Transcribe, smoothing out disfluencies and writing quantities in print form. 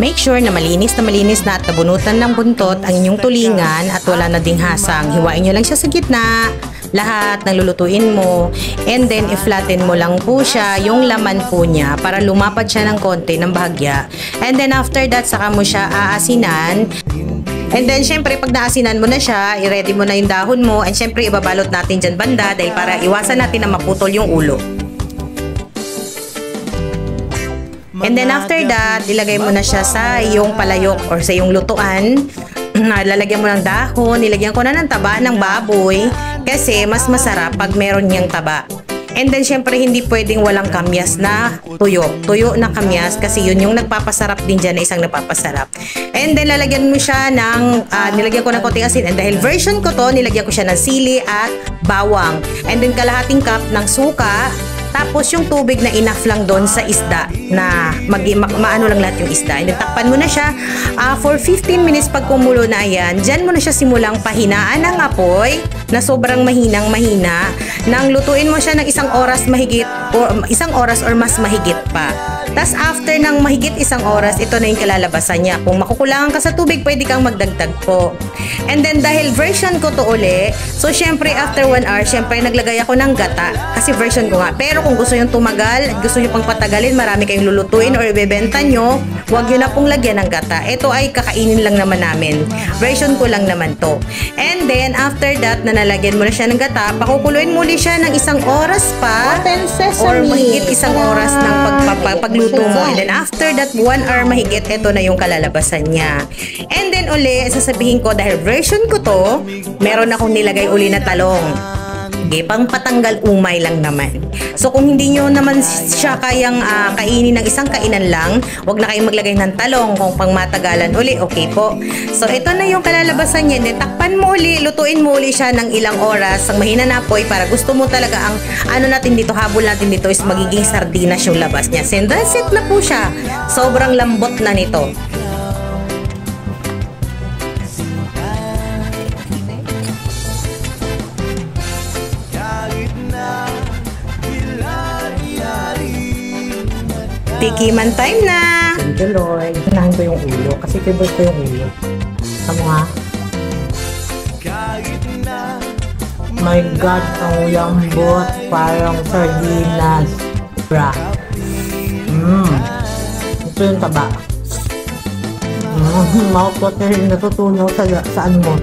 make sure na malinis na at nabunutan ng buntot ang inyong tulingan at wala na ding hasang. Hiwain nyo lang siya sa gitna, lahat ng lulutuin mo, and then i-flatten mo lang po siya, yung laman po niya, para lumapad siya ng konti ng bahagya. And then after that, saka mo siya aasinan. And then syempre pag naasinan mo na siya, i-ready mo na yung dahon mo, and syempre ibabalot natin dyan banda dahil para iwasan natin na maputol yung ulo. And then after that, ilagay mo na siya sa iyong palayok or sa iyong lutuan. Lalagyan mo ng dahon, nilagyan ko na ng taba ng baboy kasi mas masarap pag meron niyang taba. And then syempre hindi pwedeng walang kamyas na tuyo. Tuyo na kamyas kasi yun yung nagpapasarap din dyan na isang nagpapasarap. And then lalagyan mo siya ng, nilagyan ko ng konting asin. And dahil version ko to, nilagyan ko siya ng sili at bawang. And then kalahating cup ng suka. Tapos yung tubig na enough lang doon sa isda na maano lang lahat yung isda. And then takpan mo na siya for 15 minutes. Pag kumulo na yan, dyan mo na siya simulang pahinaan ng apoy na sobrang mahina nang lutuin mo siya ng isang oras or mas mahigit pa. Tapos after ng mahigit isang oras, ito na yung kalalabasan niya. Kung makukulangan ka sa tubig, pwede kang magdagdag po. And then dahil version ko to uli, so syempre after 1 hour, syempre naglagay ako ng gata. Kasi version ko nga. Pero kung gusto nyo tumagal, gusto nyo pang patagalin, marami kayong lulutuin or ibebenta nyo, huwag nyo na pong lagyan ng gata. Ito ay kakainin lang naman namin. Version ko lang naman to. And then after that, na nalagyan mo na siya ng gata, pakukuluin muli siya ng isang oras pa or mahigit isang oras ng pagluto mo. And then after that 1 hour mahigit, ito na yung kalalabasan niya. And then uli, sasabihin ko dahil version ko to, meron akong nilagay uli na talong. Okay, pang patanggal umay lang naman. So kung hindi nyo naman siya kayang kainin ng isang kainan lang, wag na kayong maglagay ng talong. Kung pang matagalan uli, okay po. So ito na yung kalalabasan niya. Then takpan mo uli, lutuin mo uli siya ng ilang oras ang mahina na apoy para gusto mo talaga ang ano natin dito, habol natin dito is magiging sardinas yung labas niya. And that's it na po siya. Sobrang lambot na nito. Tikiman time na! Thank you, Lord. Unahin ko yung ulo kasi favorite ko yung ulo. Tama nga. My God, ang lambot. Parang sardinas. Bra. Ito yung taba. Mouth water yung natutunaw sa ano mo.